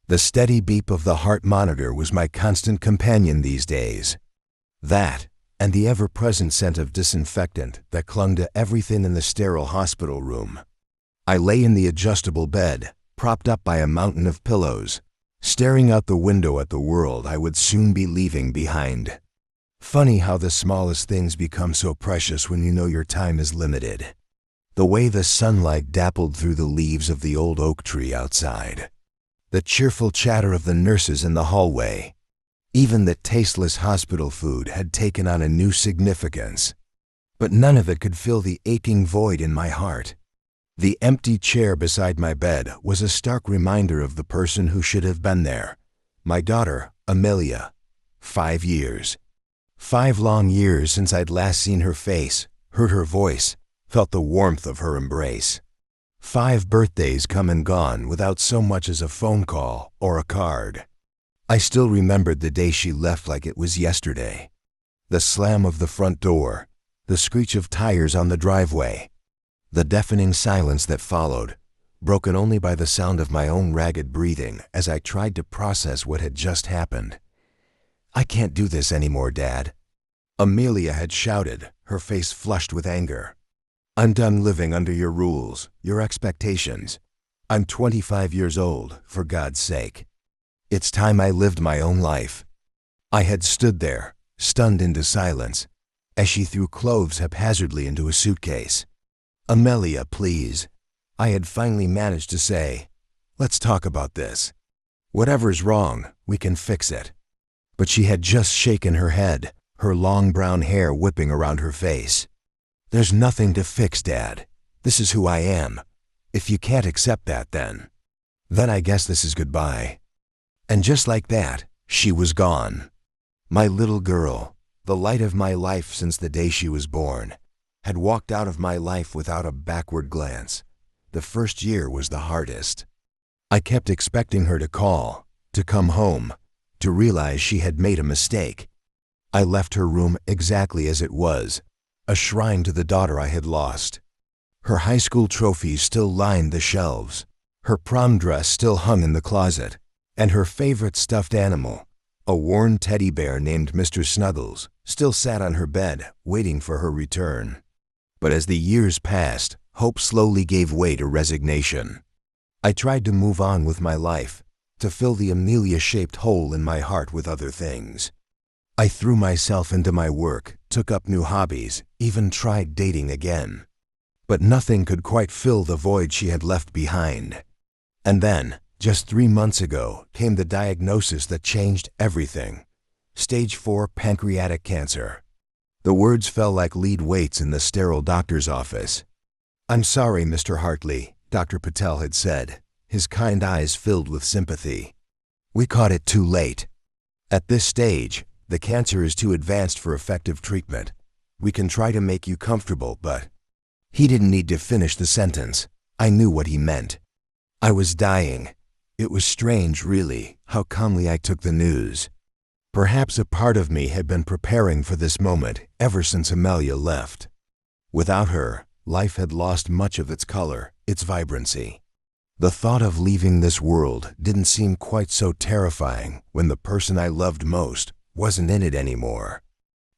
The steady beep of the heart monitor was my constant companion these days. That, and the ever-present scent of disinfectant that clung to everything in the sterile hospital room. I lay in the adjustable bed, propped up by a mountain of pillows, staring out the window at the world I would soon be leaving behind. Funny how the smallest things become so precious when you know your time is limited. The way the sunlight dappled through the leaves of the old oak tree outside. The cheerful chatter of the nurses in the hallway. Even the tasteless hospital food had taken on a new significance. But none of it could fill the aching void in my heart. The empty chair beside my bed was a stark reminder of the person who should have been there. My daughter, Amelia. 5 years. 5 long years since I'd last seen her face, heard her voice, felt the warmth of her embrace. 5 birthdays come and gone without so much as a phone call or a card. I still remembered the day she left like it was yesterday. The slam of the front door, the screech of tires on the driveway, the deafening silence that followed, broken only by the sound of my own ragged breathing as I tried to process what had just happened. "I can't do this anymore, Dad," Amelia had shouted, her face flushed with anger. "I'm done living under your rules, your expectations. I'm 25 years old, for God's sake. It's time I lived my own life." I had stood there, stunned into silence, as she threw clothes haphazardly into a suitcase. "Amelia, please," I had finally managed to say. "Let's talk about this. Whatever's wrong, we can fix it." But she had just shaken her head, her long brown hair whipping around her face. "There's nothing to fix, Dad. This is who I am. If you can't accept that, then I guess this is goodbye." And just like that, she was gone. My little girl, the light of my life since the day she was born, had walked out of my life without a backward glance. The first year was the hardest. I kept expecting her to call, to come home, to realize she had made a mistake. I left her room exactly as it was, a shrine to the daughter I had lost. Her high school trophies still lined the shelves, her prom dress still hung in the closet, and her favorite stuffed animal, a worn teddy bear named Mr. Snuggles, still sat on her bed, waiting for her return. But as the years passed, hope slowly gave way to resignation. I tried to move on with my life, to fill the Amelia-shaped hole in my heart with other things. I threw myself into my work, took up new hobbies, even tried dating again. But nothing could quite fill the void she had left behind. And then, just 3 months ago, came the diagnosis that changed everything. Stage 4 pancreatic cancer. The words fell like lead weights in the sterile doctor's office. "I'm sorry, Mr. Hartley," Dr. Patel had said, his kind eyes filled with sympathy. "We caught it too late. At this stage, the cancer is too advanced for effective treatment. We can try to make you comfortable, but—" He didn't need to finish the sentence. I knew what he meant. I was dying. It was strange, really, how calmly I took the news. Perhaps a part of me had been preparing for this moment ever since Amelia left. Without her, life had lost much of its color, its vibrancy. The thought of leaving this world didn't seem quite so terrifying when the person I loved most wasn't in it anymore.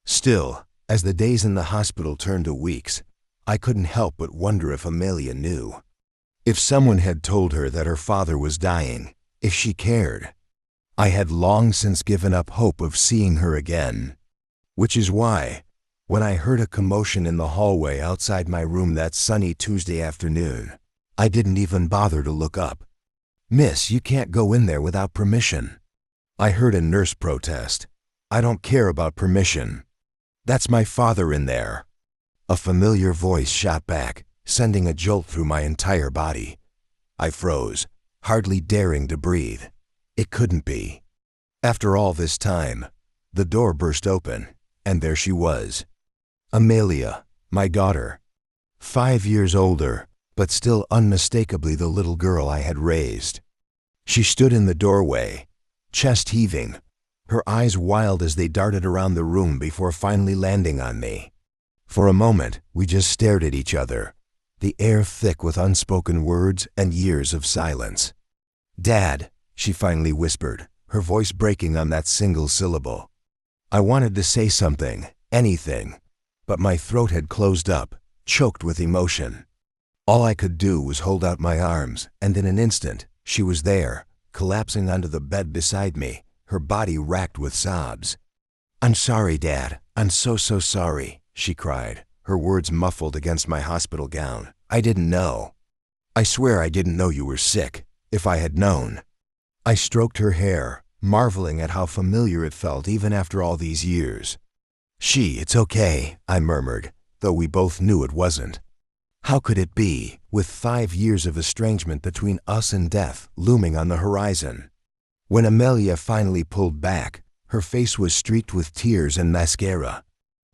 Still, as the days in the hospital turned to weeks, I couldn't help but wonder if Amelia knew. If someone had told her that her father was dying, if she cared. I had long since given up hope of seeing her again. Which is why, when I heard a commotion in the hallway outside my room that sunny Tuesday afternoon, I didn't even bother to look up. "Miss, you can't go in there without permission." I heard a nurse protest. "I don't care about permission. That's my father in there." A familiar voice shot back, sending a jolt through my entire body. I froze, hardly daring to breathe. It couldn't be. After all this time, the door burst open, and there she was. Amelia, my daughter. 5 years older, but still unmistakably the little girl I had raised. She stood in the doorway, chest heaving, her eyes wild as they darted around the room before finally landing on me. For a moment, we just stared at each other, the air thick with unspoken words and years of silence. "Dad," she finally whispered, her voice breaking on that single syllable. I wanted to say something, anything, but my throat had closed up, choked with emotion. All I could do was hold out my arms, and in an instant, she was there, collapsing onto the bed beside me, her body racked with sobs. I'm sorry, Dad. I'm so sorry, she cried, her words muffled against my hospital gown. I didn't know. I swear I didn't know you were sick, if I had known. I stroked her hair, marveling at how familiar it felt even after all these years. It's okay, I murmured, though we both knew it wasn't. How could it be, with 5 years of estrangement between us and death looming on the horizon? When Amelia finally pulled back, her face was streaked with tears and mascara.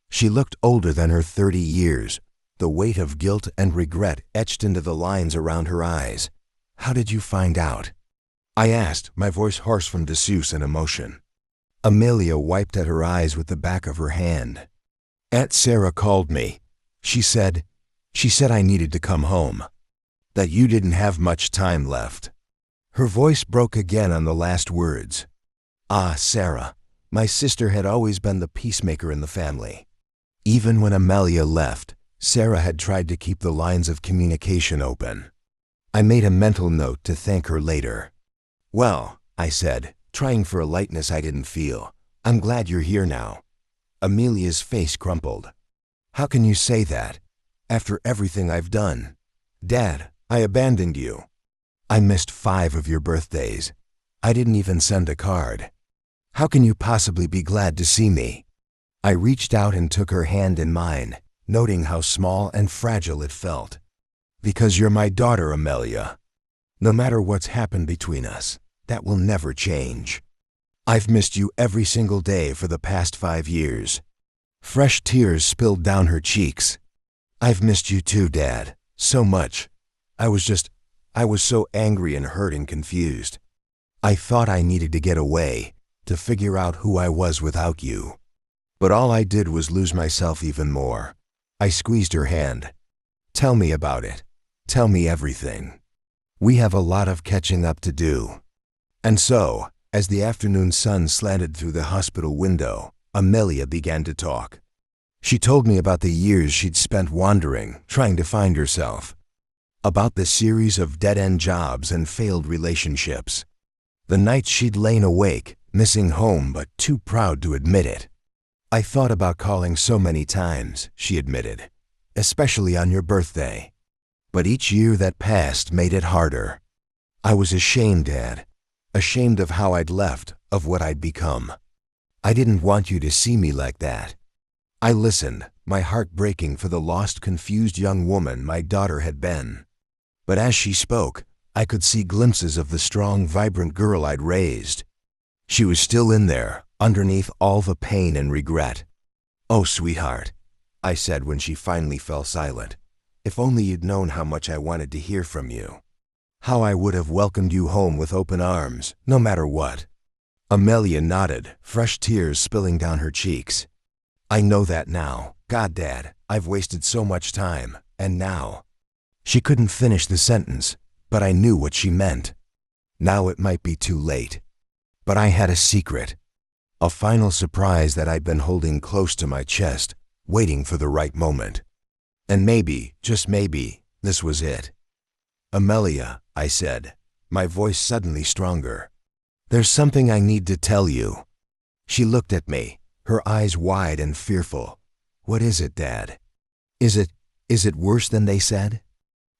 She looked older than her 30 years, the weight of guilt and regret etched into the lines around her eyes. How did you find out? I asked, my voice hoarse from disuse and emotion. Amelia wiped at her eyes with the back of her hand. Aunt Sarah called me. She said I needed to come home. That you didn't have much time left. Her voice broke again on the last words. Ah, Sarah, my sister had always been the peacemaker in the family. Even when Amelia left, Sarah had tried to keep the lines of communication open. I made a mental note to thank her later. Well, I said, trying for a lightness I didn't feel, I'm glad you're here now. Amelia's face crumpled. How can you say that? After everything I've done. Dad, I abandoned you. I missed 5 of your birthdays. I didn't even send a card. How can you possibly be glad to see me? I reached out and took her hand in mine, noting how small and fragile it felt. Because you're my daughter, Amelia. No matter what's happened between us, that will never change. I've missed you every single day for the past 5 years. Fresh tears spilled down her cheeks. I've missed you too, Dad, so much. I was so angry and hurt and confused. I thought I needed to get away, to figure out who I was without you. But all I did was lose myself even more. I squeezed her hand. Tell me about it. Tell me everything. We have a lot of catching up to do. And so, as the afternoon sun slanted through the hospital window, Amelia began to talk. She told me about the years she'd spent wandering, trying to find herself. About the series of dead-end jobs and failed relationships. The nights she'd lain awake, missing home but too proud to admit it. I thought about calling so many times, she admitted, especially on your birthday. But each year that passed made it harder. I was ashamed, Dad. Ashamed of how I'd left, of what I'd become. I didn't want you to see me like that. I listened, my heart breaking for the lost, confused young woman my daughter had been. But as she spoke, I could see glimpses of the strong, vibrant girl I'd raised. She was still in there, underneath all the pain and regret. Oh, sweetheart, I said when she finally fell silent. If only you'd known how much I wanted to hear from you. How I would have welcomed you home with open arms, no matter what. Amelia nodded, fresh tears spilling down her cheeks. I know that now. God, Dad, I've wasted so much time, and now. She couldn't finish the sentence, but I knew what she meant. Now it might be too late. But I had a secret. A final surprise that I'd been holding close to my chest, waiting for the right moment. And maybe, just maybe, this was it. Amelia, I said, my voice suddenly stronger. There's something I need to tell you. She looked at me, her eyes wide and fearful. What is it, Dad? Is it worse than they said?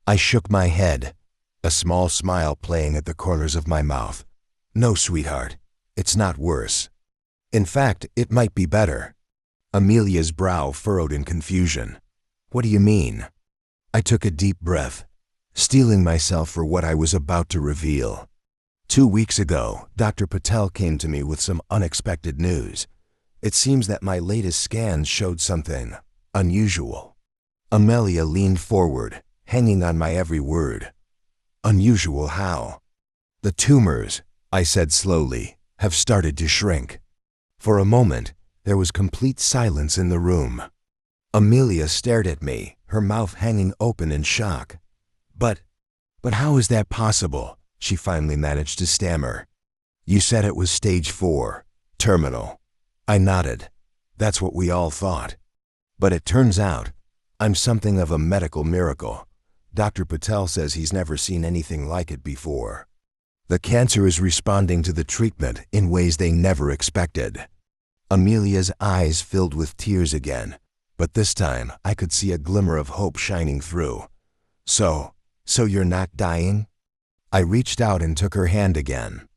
I shook my head, a small smile playing at the corners of my mouth. No, sweetheart, it's not worse. In fact, it might be better. Amelia's brow furrowed in confusion. What do you mean? I took a deep breath, steeling myself for what I was about to reveal. 2 weeks ago, Dr. Patel came to me with some unexpected news. It seems that my latest scans showed something unusual. Amelia leaned forward, hanging on my every word. Unusual how? The tumors, I said slowly, have started to shrink. For a moment, there was complete silence in the room. Amelia stared at me, her mouth hanging open in shock. But how is that possible? She finally managed to stammer. You said it was stage 4, terminal. I nodded. That's what we all thought. But it turns out, I'm something of a medical miracle. Dr. Patel says he's never seen anything like it before. The cancer is responding to the treatment in ways they never expected. Amelia's eyes filled with tears again, but this time I could see a glimmer of hope shining through. So you're not dying? I reached out and took her hand again.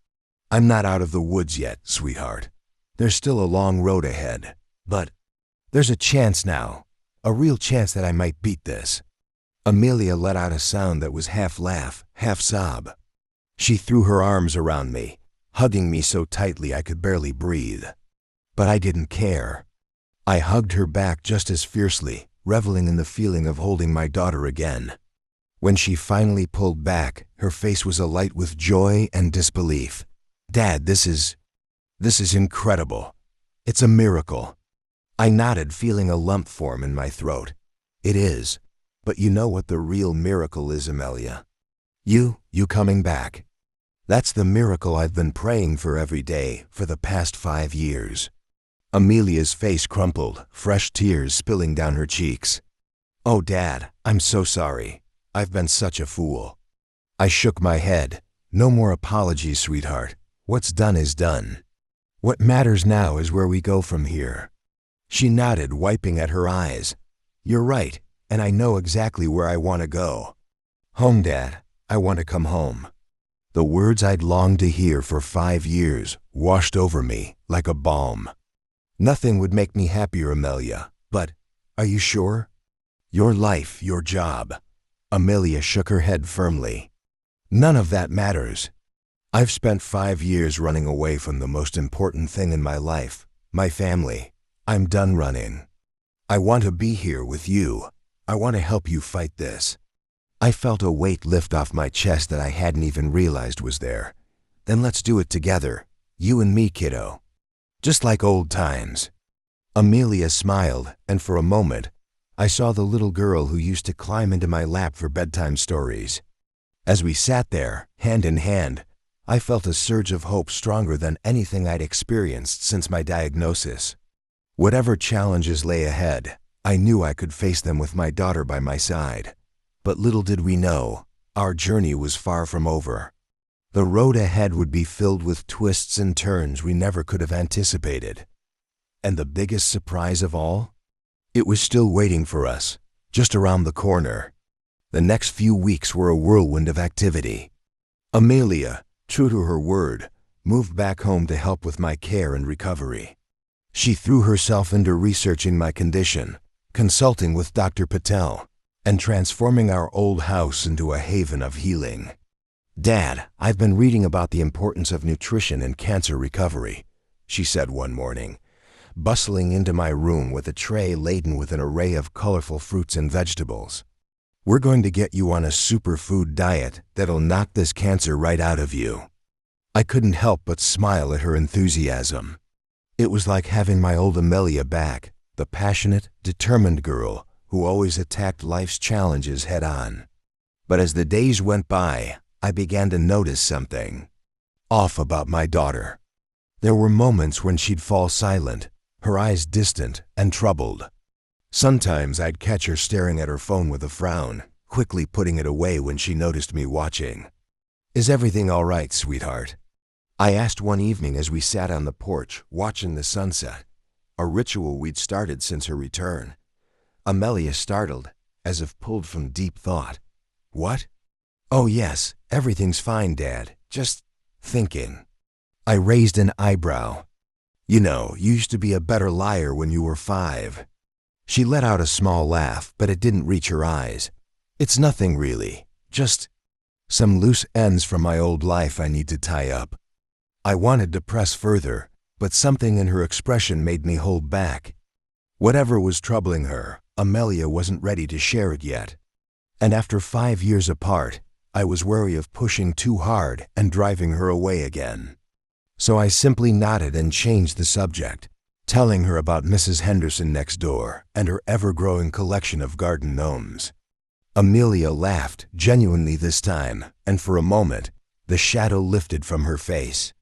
I'm not out of the woods yet, sweetheart. There's still a long road ahead, but there's a chance now, a real chance that I might beat this. Amelia let out a sound that was half laugh, half sob. She threw her arms around me, hugging me so tightly I could barely breathe. But I didn't care. I hugged her back just as fiercely, reveling in the feeling of holding my daughter again. When she finally pulled back, her face was alight with joy and disbelief. Dad, this is incredible. It's a miracle. I nodded, feeling a lump form in my throat. It is. But you know what the real miracle is, Amelia? You coming back. That's the miracle I've been praying for every day for the past 5 years. Amelia's face crumpled, fresh tears spilling down her cheeks. Oh, Dad, I'm so sorry. I've been such a fool. I shook my head. No more apologies, sweetheart. What's done is done. What matters now is where we go from here. She nodded, wiping at her eyes. You're right, and I know exactly where I want to go. Home, Dad. I want to come home. The words I'd longed to hear for 5 years washed over me like a balm. Nothing would make me happier, Amelia, but are you sure? Your life, your job. Amelia shook her head firmly. None of that matters. I've spent 5 years running away from the most important thing in my life, my family. I'm done running. I want to be here with you. I want to help you fight this. I felt a weight lift off my chest that I hadn't even realized was there. Then let's do it together, you and me, kiddo. Just like old times. Amelia smiled, and for a moment, I saw the little girl who used to climb into my lap for bedtime stories. As we sat there, hand in hand, I felt a surge of hope stronger than anything I'd experienced since my diagnosis. Whatever challenges lay ahead, I knew I could face them with my daughter by my side. But little did we know, our journey was far from over. The road ahead would be filled with twists and turns we never could have anticipated. And the biggest surprise of all? It was still waiting for us, just around the corner. The next few weeks were a whirlwind of activity. Amelia, true to her word, moved back home to help with my care and recovery. She threw herself into researching my condition, consulting with Dr. Patel, and transforming our old house into a haven of healing. Dad, I've been reading about the importance of nutrition in cancer recovery, she said one morning, bustling into my room with a tray laden with an array of colorful fruits and vegetables. We're going to get you on a superfood diet that'll knock this cancer right out of you. I couldn't help but smile at her enthusiasm. It was like having my old Amelia back, the passionate, determined girl who always attacked life's challenges head on. But as the days went by, I began to notice something off about my daughter. There were moments when she'd fall silent, her eyes distant and troubled. Sometimes I'd catch her staring at her phone with a frown, quickly putting it away when she noticed me watching. Is everything all right, sweetheart? I asked one evening as we sat on the porch watching the sunset, a ritual we'd started since her return. Amelia startled, as if pulled from deep thought. What? Oh yes, everything's fine, Dad. Just thinking. I raised an eyebrow. You know, you used to be a better liar when you were 5. She let out a small laugh, but it didn't reach her eyes. It's nothing really, just some loose ends from my old life I need to tie up. I wanted to press further, but something in her expression made me hold back. Whatever was troubling her, Amelia wasn't ready to share it yet. And after 5 years apart, I was wary of pushing too hard and driving her away again. So I simply nodded and changed the subject, telling her about Mrs. Henderson next door and her ever-growing collection of garden gnomes. Amelia laughed, genuinely this time, and for a moment, the shadow lifted from her face.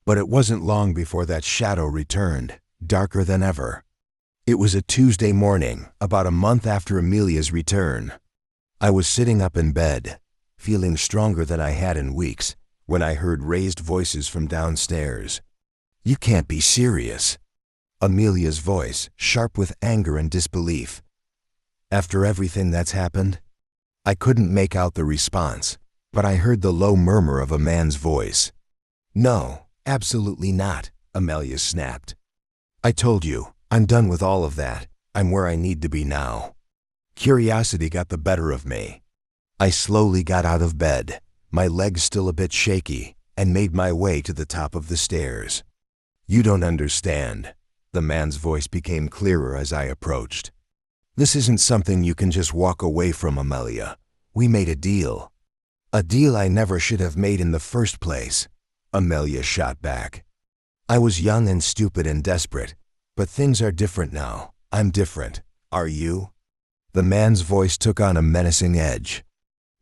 But it wasn't long before that shadow returned, darker than ever. It was a Tuesday morning, about a month after Amelia's return. I was sitting up in bed, feeling stronger than I had in weeks, when I heard raised voices from downstairs. "You can't be serious." Amelia's voice, sharp with anger and disbelief. "After everything that's happened?" I couldn't make out the response, but I heard the low murmur of a man's voice. "No, absolutely not," Amelia snapped. "I told you, I'm done with all of that. I'm where I need to be now." Curiosity got the better of me. I slowly got out of bed, my legs still a bit shaky, and made my way to the top of the stairs. "You don't understand." The man's voice became clearer as I approached. "This isn't something you can just walk away from, Amelia. We made a deal." "A deal I never should have made in the first place," Amelia shot back. "I was young and stupid and desperate, but things are different now. I'm different. Are you?" The man's voice took on a menacing edge.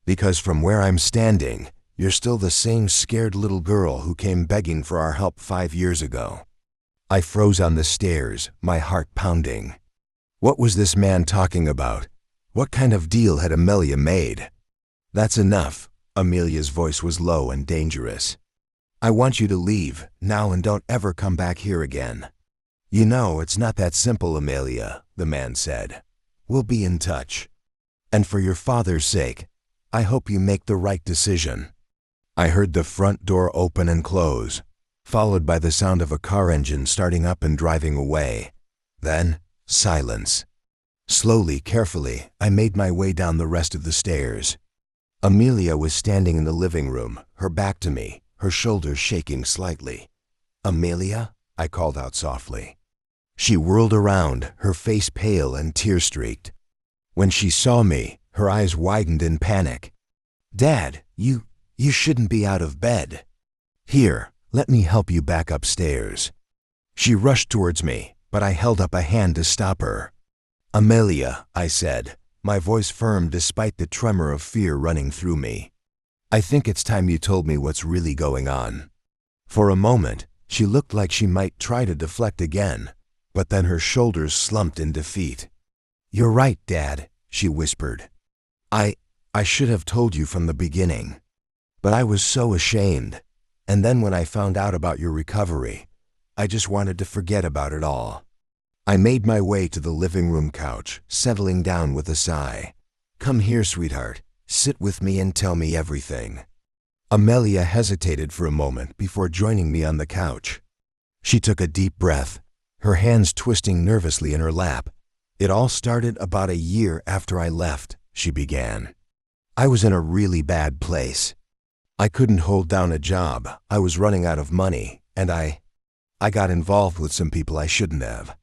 "Because from where I'm standing, you're still the same scared little girl who came begging for our help 5 years ago." I froze on the stairs, my heart pounding. What was this man talking about? What kind of deal had Amelia made? "That's enough." Amelia's voice was low and dangerous. "I want you to leave, now, and don't ever come back here again." "You know, it's not that simple, Amelia," the man said. "We'll be in touch. And for your father's sake, I hope you make the right decision." I heard the front door open and close, followed by the sound of a car engine starting up and driving away. Then, silence. Slowly, carefully, I made my way down the rest of the stairs. Amelia was standing in the living room, her back to me, her shoulders shaking slightly. "Amelia?" I called out softly. She whirled around, her face pale and tear-streaked. When she saw me, her eyes widened in panic. "Dad, you shouldn't be out of bed. Here, let me help you back upstairs." She rushed towards me, but I held up a hand to stop her. "Amelia," I said, my voice firm despite the tremor of fear running through me. "I think it's time you told me what's really going on." For a moment, she looked like she might try to deflect again, but then her shoulders slumped in defeat. "You're right, Dad," she whispered. I should have told you from the beginning. But I was so ashamed, and then when I found out about your recovery, I just wanted to forget about it all." I made my way to the living room couch, settling down with a sigh. "Come here, sweetheart. Sit with me and tell me everything." Amelia hesitated for a moment before joining me on the couch. She took a deep breath, her hands twisting nervously in her lap. "It all started about a year after I left," she began. "I was in a really bad place. I couldn't hold down a job, I was running out of money, and I got involved with some people I shouldn't have."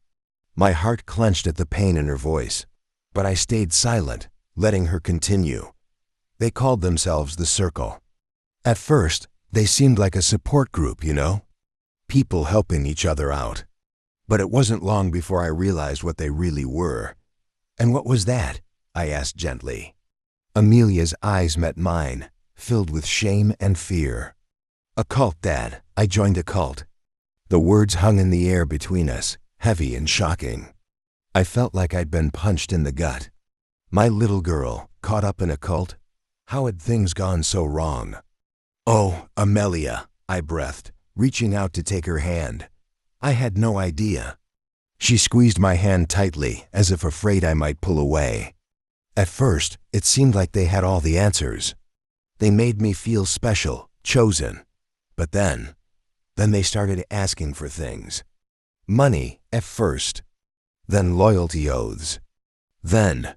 My heart clenched at the pain in her voice, but I stayed silent, letting her continue. "They called themselves the Circle. At first, they seemed like a support group, you know? People helping each other out. But it wasn't long before I realized what they really were." "And what was that?" I asked gently. Amelia's eyes met mine, filled with shame and fear. "A cult, Dad. I joined a cult." The words hung in the air between us, heavy and shocking. I felt like I'd been punched in the gut. My little girl, caught up in a cult? How had things gone so wrong? "Oh, Amelia," I breathed, reaching out to take her hand. "I had no idea." She squeezed my hand tightly, as if afraid I might pull away. At first, it seemed like they had all the answers. They made me feel special, chosen. But then they started asking for things. Money, at first. Then loyalty oaths. Then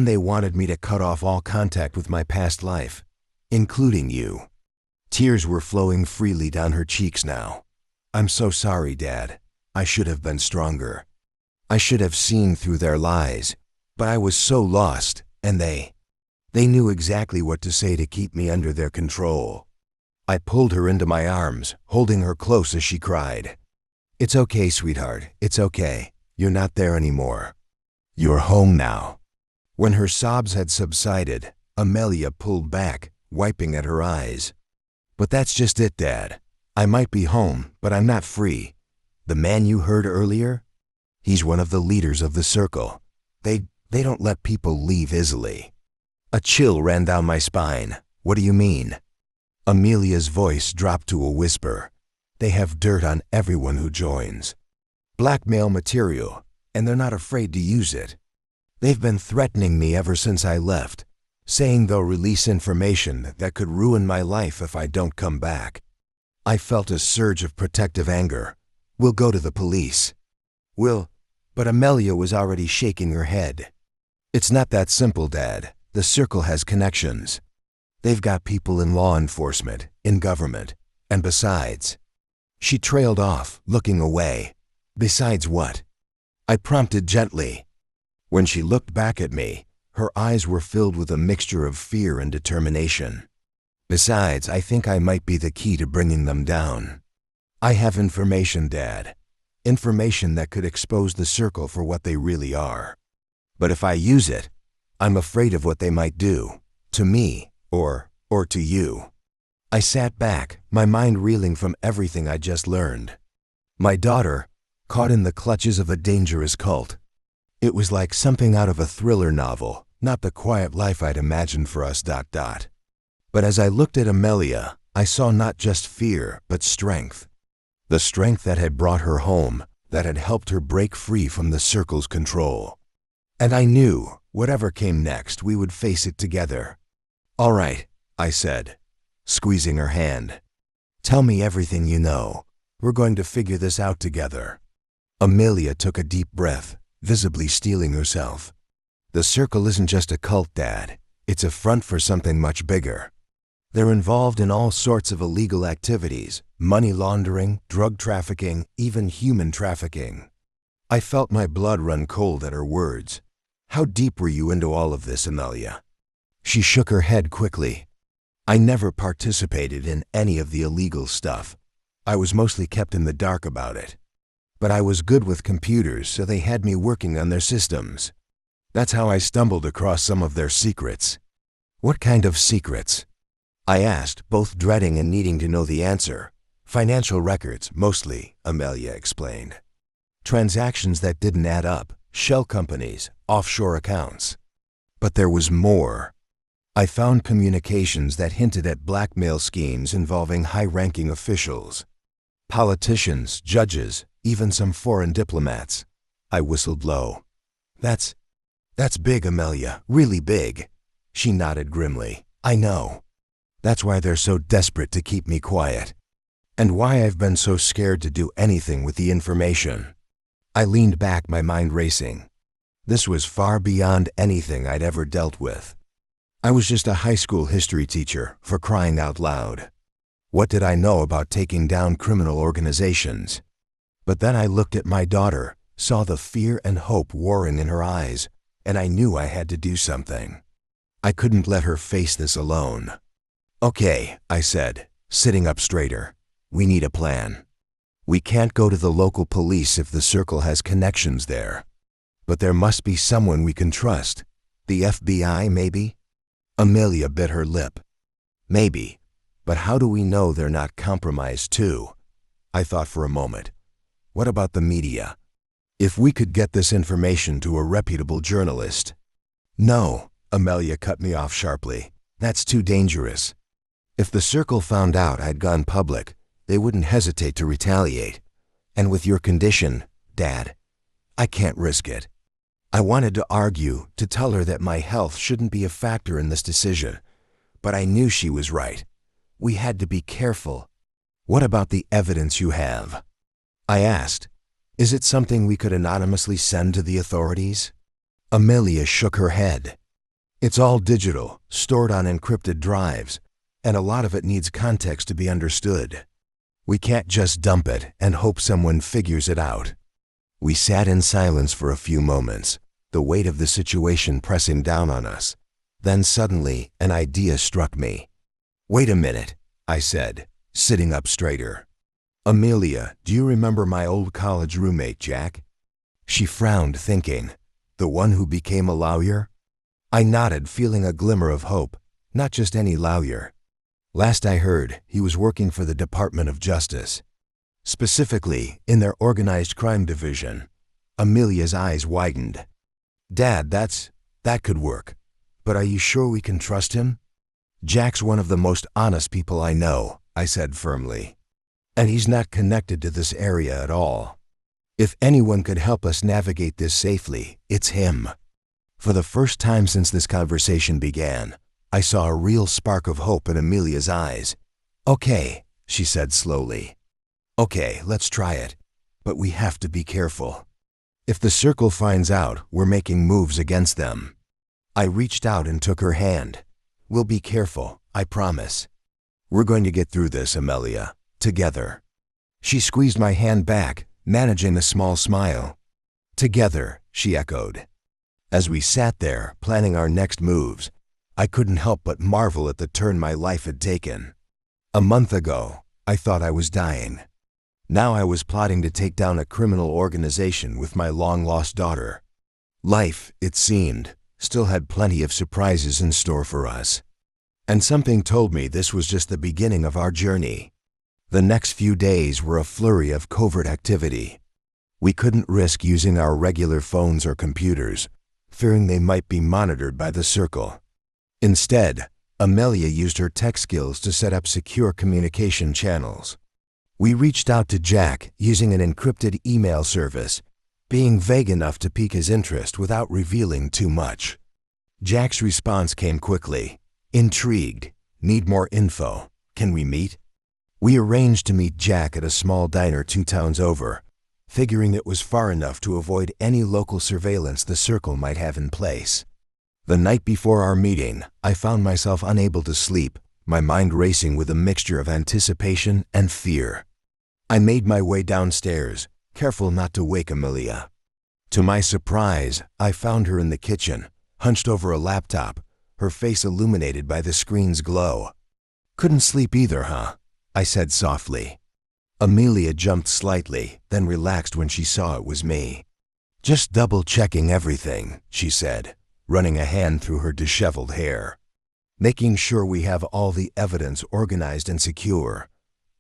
they wanted me to cut off all contact with my past life, including you. Tears were flowing freely down her cheeks now. "I'm so sorry, Dad. I should have been stronger. I should have seen through their lies. But I was so lost, and they knew exactly what to say to keep me under their control." I pulled her into my arms, holding her close as she cried. "It's okay, sweetheart. It's okay. You're not there anymore. You're home now." When her sobs had subsided, Amelia pulled back, wiping at her eyes. "But that's just it, Dad. I might be home, but I'm not free. The man you heard earlier? He's one of the leaders of the circle. They don't let people leave easily. A chill ran down my spine. What do you mean? Amelia's voice dropped to a whisper. They have dirt on everyone who joins. Blackmail material, and they're not afraid to use it. They've been threatening me ever since I left, saying they'll release information that could ruin my life if I don't come back. I felt a surge of protective anger. We'll go to the police. But Amelia was already shaking her head. It's not that simple, Dad. The circle has connections. They've got people in law enforcement, in government, and besides. She trailed off, looking away. Besides what? I prompted gently. When she looked back at me, her eyes were filled with a mixture of fear and determination. Besides, I think I might be the key to bringing them down. I have information, Dad. Information that could expose the circle for what they really are. But if I use it, I'm afraid of what they might do, to me, or to you. I sat back, my mind reeling from everything I just learned. My daughter, caught in the clutches of a dangerous cult. It was like something out of a thriller novel, not the quiet life I'd imagined for us. But as I looked at Amelia, I saw not just fear, but strength. The strength that had brought her home, that had helped her break free from the circle's control. And I knew, whatever came next, we would face it together. All right, I said, squeezing her hand. Tell me everything you know. We're going to figure this out together. Amelia took a deep breath, visibly steeling herself. The circle isn't just a cult, Dad. It's a front for something much bigger. They're involved in all sorts of illegal activities, money laundering, drug trafficking, even human trafficking. I felt my blood run cold at her words. How deep were you into all of this, Amelia? She shook her head quickly. I never participated in any of the illegal stuff. I was mostly kept in the dark about it. But I was good with computers, so they had me working on their systems. That's how I stumbled across some of their secrets. What kind of secrets? I asked, both dreading and needing to know the answer. Financial records, mostly, Amelia explained. Transactions that didn't add up, shell companies, offshore accounts. But there was more. I found communications that hinted at blackmail schemes involving high-ranking officials. Politicians, judges, even some foreign diplomats. I whistled low. That's big, Amelia, really big. She nodded grimly. I know. That's why they're so desperate to keep me quiet. And why I've been so scared to do anything with the information. I leaned back, my mind racing. This was far beyond anything I'd ever dealt with. I was just a high school history teacher, for crying out loud. What did I know about taking down criminal organizations? But then I looked at my daughter, saw the fear and hope warring in her eyes, and I knew I had to do something. I couldn't let her face this alone. Okay, I said, sitting up straighter. We need a plan. We can't go to the local police if the circle has connections there. But there must be someone we can trust. The FBI, maybe? Amelia bit her lip. Maybe. But how do we know they're not compromised too? I thought for a moment. What about the media? If we could get this information to a reputable journalist. No, Amelia cut me off sharply. That's too dangerous. If the circle found out I'd gone public, they wouldn't hesitate to retaliate. And with your condition, Dad, I can't risk it. I wanted to argue, to tell her that my health shouldn't be a factor in this decision, but I knew she was right. We had to be careful. What about the evidence you have? I asked. Is it something we could anonymously send to the authorities? Amelia shook her head. It's all digital, stored on encrypted drives, and a lot of it needs context to be understood. We can't just dump it and hope someone figures it out. We sat in silence for a few moments, the weight of the situation pressing down on us. Then suddenly, an idea struck me. Wait a minute, I said, sitting up straighter. Amelia, do you remember my old college roommate, Jack? She frowned, thinking, the one who became a lawyer? I nodded, feeling a glimmer of hope, not just any lawyer. Last I heard, he was working for the Department of Justice, specifically in their organized crime division. Amelia's eyes widened. Dad, that could work. But are you sure we can trust him? Jack's one of the most honest people I know, I said firmly. And he's not connected to this area at all. If anyone could help us navigate this safely, it's him. For the first time since this conversation began, I saw a real spark of hope in Amelia's eyes. Okay, she said slowly. Okay, let's try it. But we have to be careful. If the circle finds out we're making moves against them. I reached out and took her hand. We'll be careful, I promise. We're going to get through this, Amelia, together. She squeezed my hand back, managing a small smile. Together, she echoed. As we sat there, planning our next moves, I couldn't help but marvel at the turn my life had taken. A month ago, I thought I was dying. Now I was plotting to take down a criminal organization with my long-lost daughter. Life, it seemed, still had plenty of surprises in store for us. And something told me this was just the beginning of our journey. The next few days were a flurry of covert activity. We couldn't risk using our regular phones or computers, fearing they might be monitored by the circle. Instead, Amelia used her tech skills to set up secure communication channels. We reached out to Jack using an encrypted email service, being vague enough to pique his interest without revealing too much. Jack's response came quickly. Intrigued. Need more info. Can we meet? We arranged to meet Jack at a small diner 2 towns over, figuring it was far enough to avoid any local surveillance the circle might have in place. The night before our meeting, I found myself unable to sleep, my mind racing with a mixture of anticipation and fear. I made my way downstairs, careful not to wake Amelia. To my surprise, I found her in the kitchen, hunched over a laptop, her face illuminated by the screen's glow. Couldn't sleep either, huh? I said softly. Amelia jumped slightly, then relaxed when she saw it was me. Just double-checking everything, she said, running a hand through her disheveled hair. Making sure we have all the evidence organized and secure.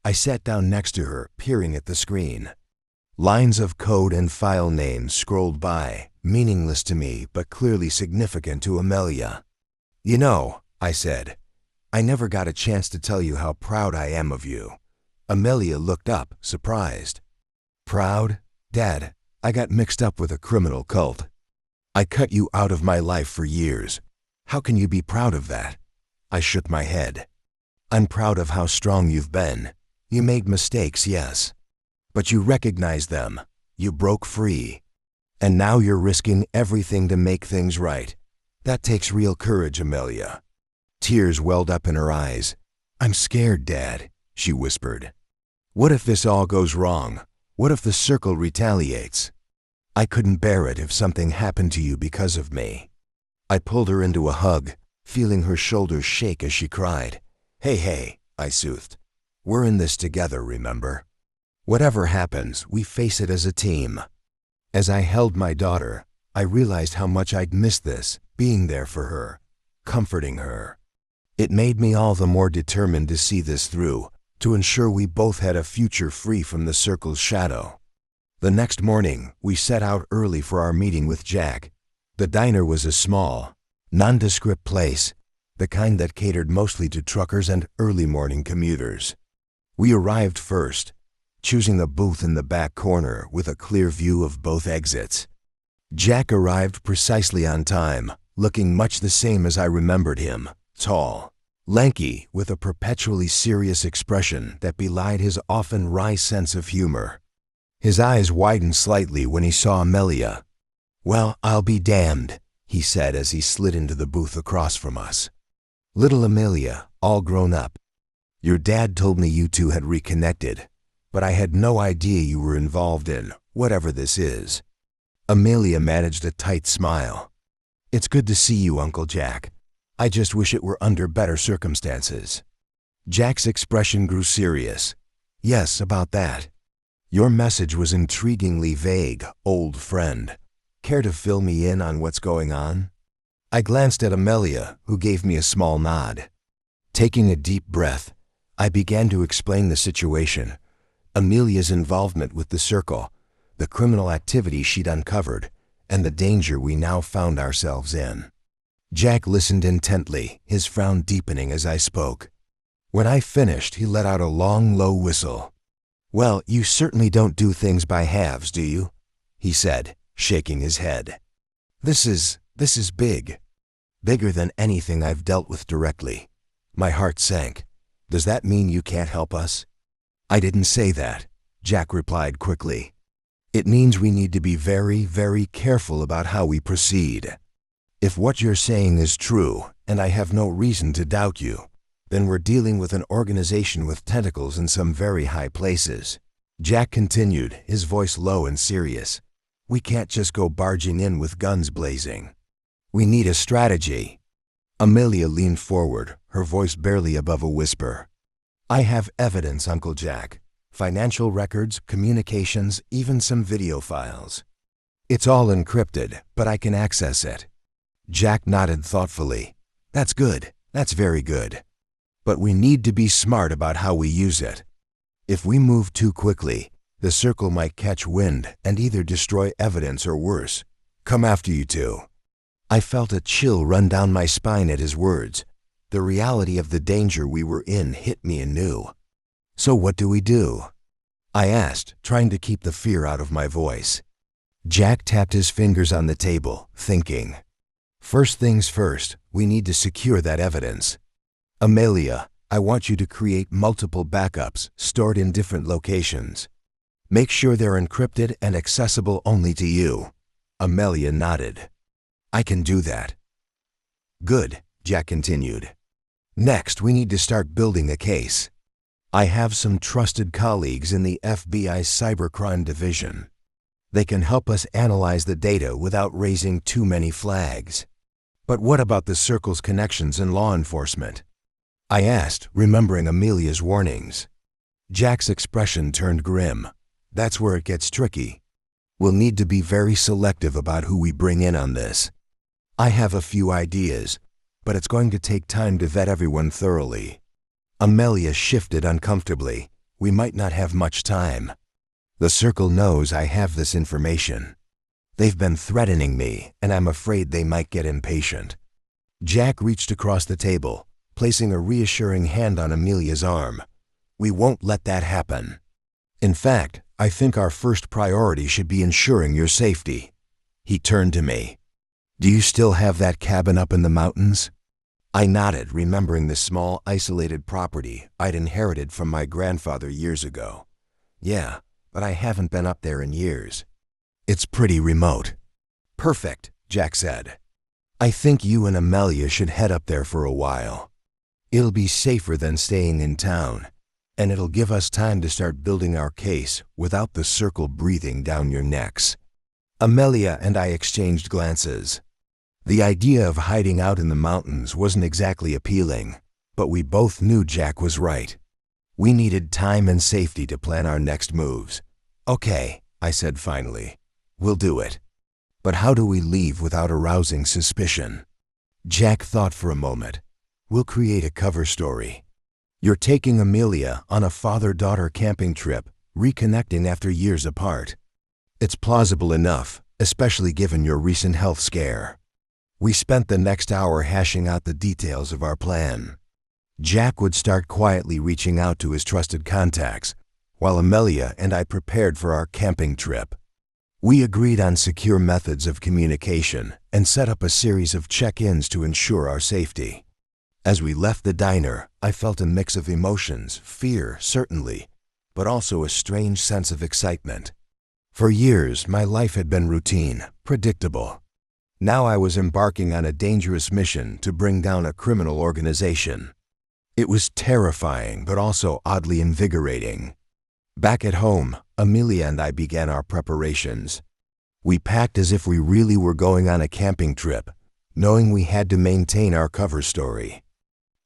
I sat down next to her, peering at the screen. Lines of code and file names scrolled by, meaningless to me but clearly significant to Amelia. You know, I said, I never got a chance to tell you how proud I am of you. Amelia looked up, surprised. Proud? Dad, I got mixed up with a criminal cult. I cut you out of my life for years. How can you be proud of that? I shook my head. I'm proud of how strong you've been. You made mistakes, yes. But you recognized them. You broke free. And now you're risking everything to make things right. That takes real courage, Amelia. Tears welled up in her eyes. I'm scared, Dad, she whispered. What if this all goes wrong? What if the circle retaliates? I couldn't bear it if something happened to you because of me. I pulled her into a hug, feeling her shoulders shake as she cried. Hey, I soothed. We're in this together, remember? Whatever happens, we face it as a team. As I held my daughter, I realized how much I'd missed this, being there for her, comforting her. It made me all the more determined to see this through, to ensure we both had a future free from the circle's shadow. The next morning, we set out early for our meeting with Jack. The diner was a small, nondescript place, the kind that catered mostly to truckers and early morning commuters. We arrived first, choosing a booth in the back corner with a clear view of both exits. Jack arrived precisely on time, looking much the same as I remembered him, tall, lanky, with a perpetually serious expression that belied his often wry sense of humor. His eyes widened slightly when he saw Amelia. Well, I'll be damned, he said as he slid into the booth across from us. Little Amelia, all grown up. Your dad told me you two had reconnected, but I had no idea you were involved in whatever this is. Amelia managed a tight smile. It's good to see you, Uncle Jack. I just wish it were under better circumstances. Jack's expression grew serious. Yes, about that. Your message was intriguingly vague, old friend. Care to fill me in on what's going on? I glanced at Amelia, who gave me a small nod. Taking a deep breath, I began to explain the situation, Amelia's involvement with the circle, the criminal activity she'd uncovered, and the danger we now found ourselves in. Jack listened intently, his frown deepening as I spoke. When I finished, he let out a long, low whistle. "Well, you certainly don't do things by halves, do you?" he said, shaking his head. This is big. Bigger than anything I've dealt with directly." My heart sank. "Does that mean you can't help us?" "I didn't say that," Jack replied quickly. "It means we need to be very, very careful about how we proceed. If what you're saying is true, and I have no reason to doubt you, then we're dealing with an organization with tentacles in some very high places." Jack continued, his voice low and serious. "We can't just go barging in with guns blazing. We need a strategy." Amelia leaned forward, her voice barely above a whisper. "I have evidence, Uncle Jack. Financial records, communications, even some video files. It's all encrypted, but I can access it." Jack nodded thoughtfully. "That's good. That's very good. But we need to be smart about how we use it. If we move too quickly, the circle might catch wind and either destroy evidence or worse, come after you two." I felt a chill run down my spine at his words. The reality of the danger we were in hit me anew. "So what do we do?" I asked, trying to keep the fear out of my voice. Jack tapped his fingers on the table, thinking. "First things first, we need to secure that evidence. Amelia, I want you to create multiple backups stored in different locations. Make sure they're encrypted and accessible only to you." Amelia nodded. "I can do that." "Good," Jack continued. "Next, we need to start building a case. I have some trusted colleagues in the FBI's cybercrime division. They can help us analyze the data without raising too many flags." "But what about the circle's connections in law enforcement?" I asked, remembering Amelia's warnings. Jack's expression turned grim. "That's where it gets tricky. We'll need to be very selective about who we bring in on this. I have a few ideas, but it's going to take time to vet everyone thoroughly." Amelia shifted uncomfortably. "We might not have much time. The circle knows I have this information. They've been threatening me, and I'm afraid they might get impatient." Jack reached across the table, placing a reassuring hand on Amelia's arm. "We won't let that happen. In fact, I think our first priority should be ensuring your safety." He turned to me. "Do you still have that cabin up in the mountains?" I nodded, remembering the small, isolated property I'd inherited from my grandfather years ago. "Yeah, but I haven't been up there in years. It's pretty remote." "Perfect," Jack said. "I think you and Amelia should head up there for a while. It'll be safer than staying in town, and it'll give us time to start building our case without the circle breathing down your necks." Amelia and I exchanged glances. The idea of hiding out in the mountains wasn't exactly appealing, but we both knew Jack was right. We needed time and safety to plan our next moves. "Okay," I said finally. "We'll do it. But how do we leave without arousing suspicion?" Jack thought for a moment. "We'll create a cover story. You're taking Amelia on a father-daughter camping trip, reconnecting after years apart. It's plausible enough, especially given your recent health scare." We spent the next hour hashing out the details of our plan. Jack would start quietly reaching out to his trusted contacts, while Amelia and I prepared for our camping trip. We agreed on secure methods of communication and set up a series of check-ins to ensure our safety. As we left the diner, I felt a mix of emotions, fear, certainly, but also a strange sense of excitement. For years, my life had been routine, predictable. Now I was embarking on a dangerous mission to bring down a criminal organization. It was terrifying, but also oddly invigorating. Back at home, Amelia and I began our preparations. We packed as if we really were going on a camping trip, knowing we had to maintain our cover story.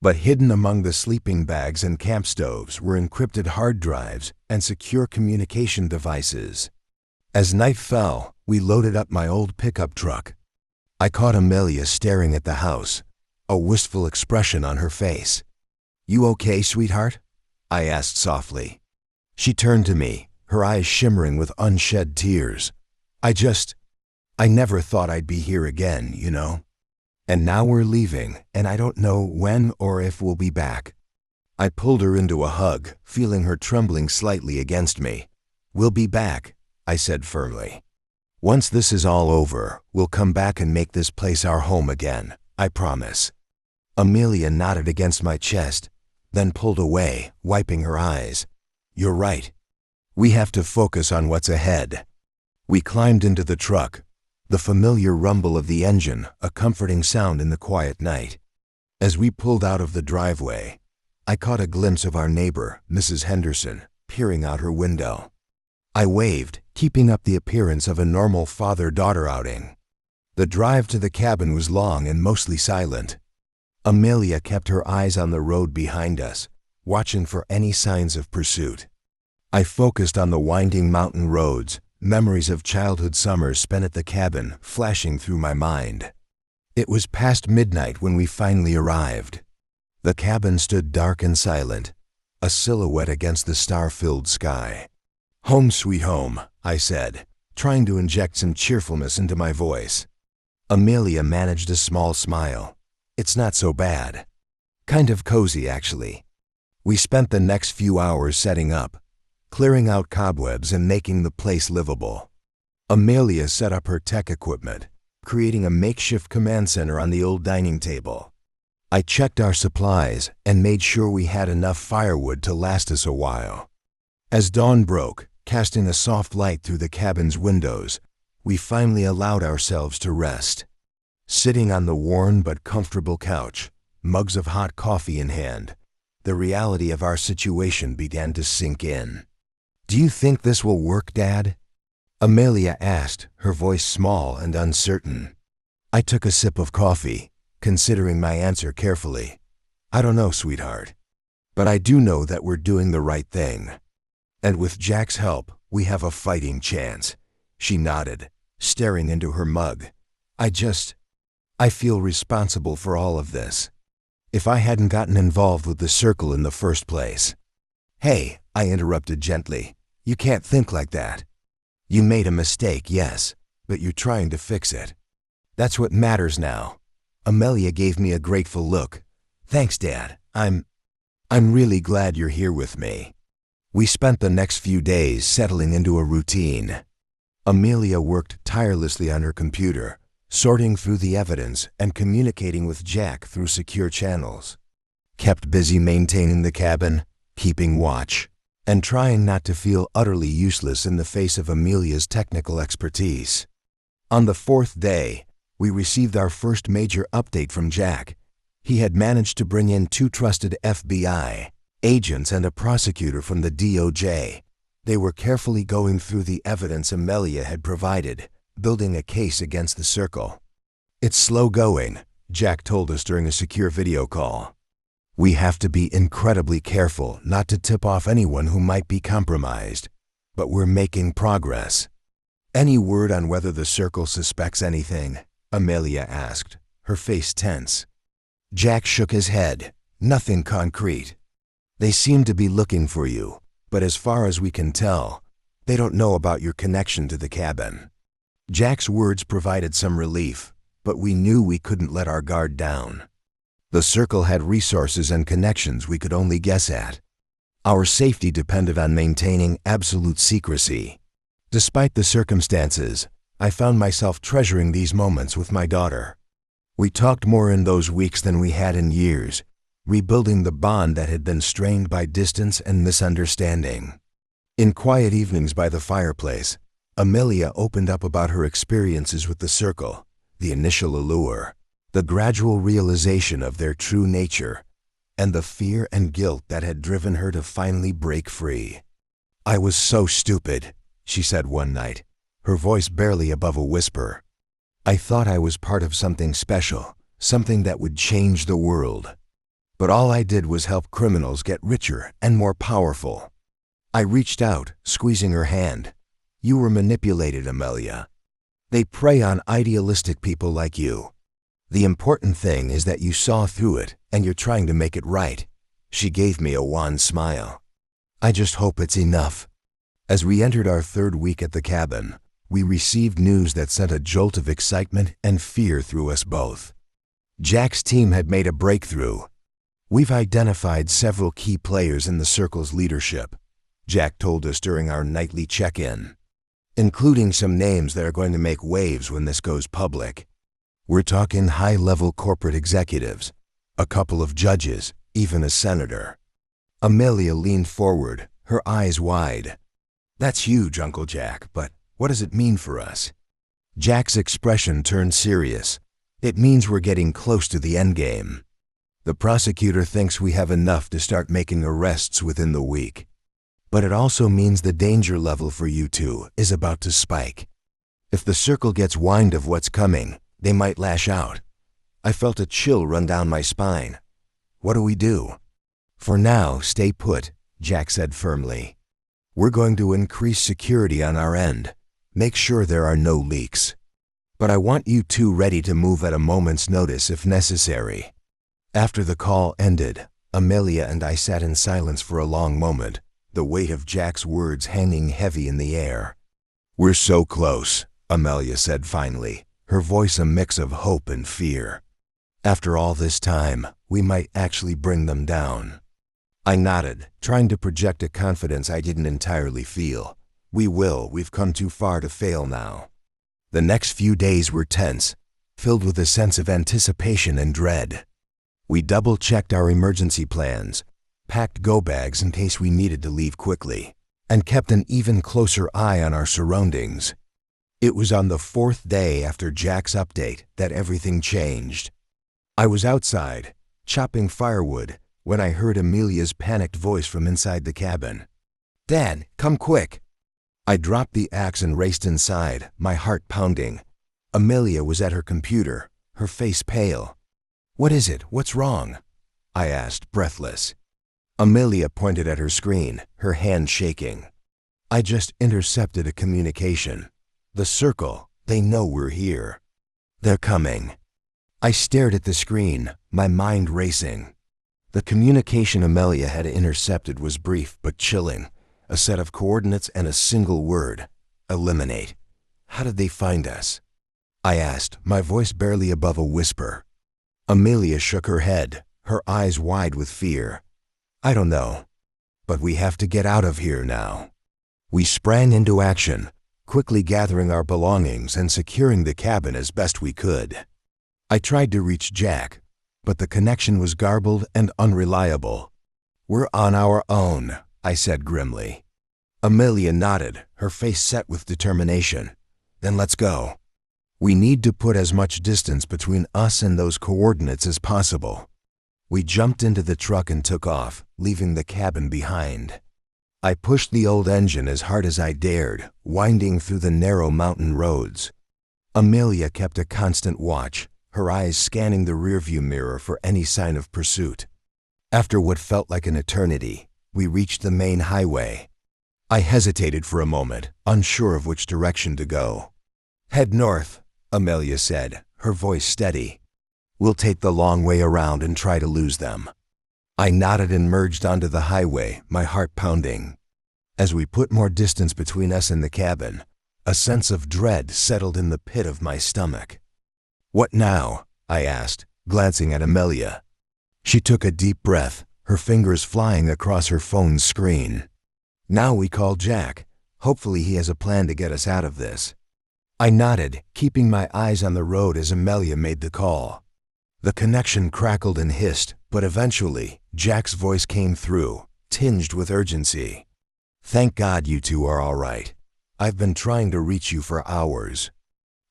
But hidden among the sleeping bags and camp stoves were encrypted hard drives and secure communication devices. As night fell, we loaded up my old pickup truck. I caught Amelia staring at the house, a wistful expression on her face. "You okay, sweetheart?" I asked softly. She turned to me, her eyes shimmering with unshed tears. I never thought I'd be here again, you know. And now we're leaving, and I don't know when or if we'll be back. I pulled her into a hug, feeling her trembling slightly against me. "We'll be back," I said firmly. "Once this is all over, we'll come back and make this place our home again, I promise." Amelia nodded against my chest, then pulled away, wiping her eyes. "You're right. We have to focus on what's ahead." We climbed into the truck, the familiar rumble of the engine, a comforting sound in the quiet night. As we pulled out of the driveway, I caught a glimpse of our neighbor, Mrs. Henderson, peering out her window. I waved, keeping up the appearance of a normal father-daughter outing. The drive to the cabin was long and mostly silent. Amelia kept her eyes on the road behind us, watching for any signs of pursuit. I focused on the winding mountain roads, memories of childhood summers spent at the cabin flashing through my mind. It was past midnight when we finally arrived. The cabin stood dark and silent, a silhouette against the star-filled sky. "Home sweet home," I said, trying to inject some cheerfulness into my voice. Amelia managed a small smile. "It's not so bad. Kind of cozy, actually." We spent the next few hours setting up, clearing out cobwebs and making the place livable. Amelia set up her tech equipment, creating a makeshift command center on the old dining table. I checked our supplies and made sure we had enough firewood to last us a while. As dawn broke, casting a soft light through the cabin's windows, we finally allowed ourselves to rest. Sitting on the worn but comfortable couch, mugs of hot coffee in hand, the reality of our situation began to sink in. "Do you think this will work, Dad?" Amelia asked, her voice small and uncertain. I took a sip of coffee, considering my answer carefully. "I don't know, sweetheart. But I do know that we're doing the right thing. And with Jack's help, we have a fighting chance." She nodded, staring into her mug. I feel responsible for all of this. If I hadn't gotten involved with the circle in the first place." "Hey," I interrupted gently, "you can't think like that. You made a mistake, yes, but you're trying to fix it. That's what matters now." Amelia gave me a grateful look. "Thanks, Dad. I'm really glad you're here with me." We spent the next few days settling into a routine. Amelia worked tirelessly on her computer, sorting through the evidence and communicating with Jack through secure channels. Kept busy maintaining the cabin, keeping watch, and trying not to feel utterly useless in the face of Amelia's technical expertise. On the fourth day, we received our first major update from Jack. He had managed to bring in 2 trusted FBI agents and a prosecutor from the DOJ. They were carefully going through the evidence Amelia had provided, building a case against the circle. "It's slow going," Jack told us during a secure video call. "We have to be incredibly careful not to tip off anyone who might be compromised, but we're making progress." "Any word on whether the circle suspects anything?" Amelia asked, her face tense. Jack shook his head. "Nothing concrete. They seem to be looking for you, but as far as we can tell, they don't know about your connection to the cabin." Jack's words provided some relief, but we knew we couldn't let our guard down. The circle had resources and connections we could only guess at. Our safety depended on maintaining absolute secrecy. Despite the circumstances, I found myself treasuring these moments with my daughter. We talked more in those weeks than we had in years, rebuilding the bond that had been strained by distance and misunderstanding. In quiet evenings by the fireplace, Amelia opened up about her experiences with the circle, the initial allure, the gradual realization of their true nature, and the fear and guilt that had driven her to finally break free. "I was so stupid," she said one night, her voice barely above a whisper. "I thought I was part of something special, something that would change the world. But all I did was help criminals get richer and more powerful." I reached out, squeezing her hand. "You were manipulated, Amelia. They prey on idealistic people like you. The important thing is that you saw through it and you're trying to make it right." She gave me a wan smile. I just hope it's enough. As we entered our third week at the cabin, we received news that sent a jolt of excitement and fear through us both. Jack's team had made a breakthrough. We've identified several key players in the Circle's leadership, Jack told us during our nightly check-in, including some names that are going to make waves when this goes public. We're talking high-level corporate executives, a couple of judges, even a senator. Amelia leaned forward, her eyes wide. That's huge, Uncle Jack, but what does it mean for us? Jack's expression turned serious. It means we're getting close to the endgame. The prosecutor thinks we have enough to start making arrests within the week. But it also means the danger level for you two is about to spike. If the Circle gets wind of what's coming, they might lash out. I felt a chill run down my spine. What do we do? For now, stay put, Jack said firmly. We're going to increase security on our end. Make sure there are no leaks. But I want you two ready to move at a moment's notice if necessary. After the call ended, Amelia and I sat in silence for a long moment, the weight of Jack's words hanging heavy in the air. We're so close, Amelia said finally, her voice a mix of hope and fear. After all this time, we might actually bring them down. I nodded, trying to project a confidence I didn't entirely feel. We will. We've come too far to fail now. The next few days were tense, filled with a sense of anticipation and dread. We double-checked our emergency plans, packed go-bags in case we needed to leave quickly, and kept an even closer eye on our surroundings. It was on the fourth day after Jack's update that everything changed. I was outside, chopping firewood, when I heard Amelia's panicked voice from inside the cabin. "Dad, come quick!" I dropped the axe and raced inside, my heart pounding. Amelia was at her computer, her face pale. "What is it? What's wrong?" I asked, breathless. Amelia pointed at her screen, her hand shaking. "I just intercepted a communication. The Circle, they know we're here. They're coming." I stared at the screen, my mind racing. The communication Amelia had intercepted was brief but chilling. A set of coordinates and a single word: eliminate. How did they find us? I asked, my voice barely above a whisper. Amelia shook her head, her eyes wide with fear. "I don't know. But we have to get out of here now." We sprang into action, quickly gathering our belongings and securing the cabin as best we could. I tried to reach Jack, but the connection was garbled and unreliable. "We're on our own," I said grimly. Amelia nodded, her face set with determination. "Then let's go. We need to put as much distance between us and those coordinates as possible." We jumped into the truck and took off, leaving the cabin behind. I pushed the old engine as hard as I dared, winding through the narrow mountain roads. Amelia kept a constant watch, her eyes scanning the rearview mirror for any sign of pursuit. After what felt like an eternity, we reached the main highway. I hesitated for a moment, unsure of which direction to go. "Head north," Amelia said, her voice steady. "We'll take the long way around and try to lose them." I nodded and merged onto the highway, my heart pounding. As we put more distance between us and the cabin, a sense of dread settled in the pit of my stomach. "What now?" I asked, glancing at Amelia. She took a deep breath, her fingers flying across her phone's screen. "Now we call Jack. Hopefully he has a plan to get us out of this." I nodded, keeping my eyes on the road as Amelia made the call. The connection crackled and hissed, but eventually, Jack's voice came through, tinged with urgency. "Thank God you two are all right. I've been trying to reach you for hours."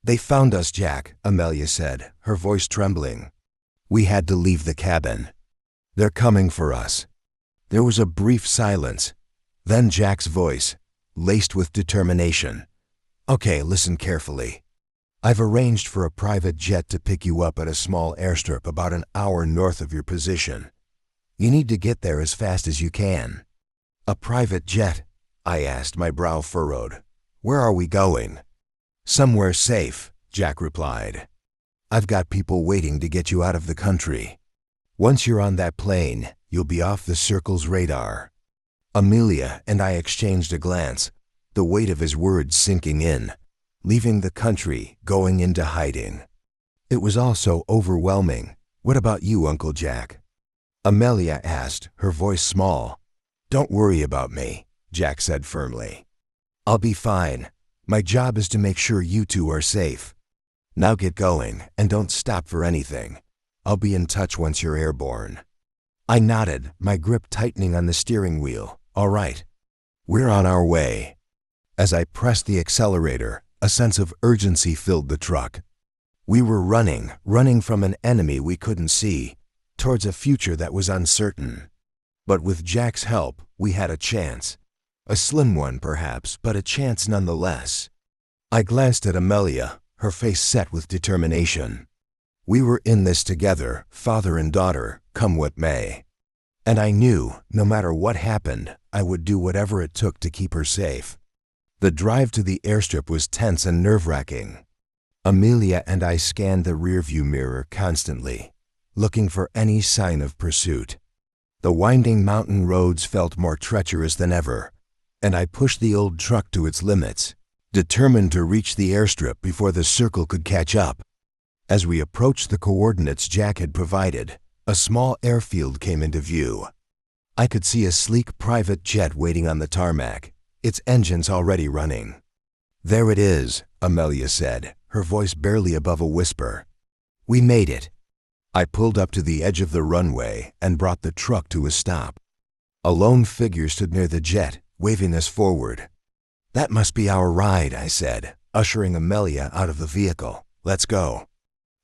"They found us, Jack," Amelia said, her voice trembling. "We had to leave the cabin. They're coming for us." There was a brief silence. Then Jack's voice, laced with determination. "Okay, listen carefully. I've arranged for a private jet to pick you up at a small airstrip about an hour north of your position. You need to get there as fast as you can." "A private jet?" I asked, my brow furrowed. "Where are we going?" "Somewhere safe," Jack replied. "I've got people waiting to get you out of the country. Once you're on that plane, you'll be off the circle's radar." Amelia and I exchanged a glance, the weight of his words sinking in, leaving the country, going into hiding. It was all so overwhelming. "What about you, Uncle Jack?" Amelia asked, her voice small. "Don't worry about me," Jack said firmly. "I'll be fine. My job is to make sure you two are safe. Now get going and don't stop for anything. I'll be in touch once you're airborne." I nodded, my grip tightening on the steering wheel. "All right. We're on our way." As I pressed the accelerator, a sense of urgency filled the truck. We were running from an enemy we couldn't see, towards a future that was uncertain. But with Jack's help, we had a chance. A slim one, perhaps, but a chance nonetheless. I glanced at Amelia, her face set with determination. We were in this together, father and daughter, come what may. And I knew, no matter what happened, I would do whatever it took to keep her safe. The drive to the airstrip was tense and nerve-wracking. Amelia and I scanned the rearview mirror constantly, looking for any sign of pursuit. The winding mountain roads felt more treacherous than ever, and I pushed the old truck to its limits, determined to reach the airstrip before the circle could catch up. As we approached the coordinates Jack had provided, a small airfield came into view. I could see a sleek private jet waiting on the tarmac, its engines already running. "There it is," Amelia said, her voice barely above a whisper. "We made it." I pulled up to the edge of the runway and brought the truck to a stop. A lone figure stood near the jet, waving us forward. "That must be our ride," I said, ushering Amelia out of the vehicle. "Let's go."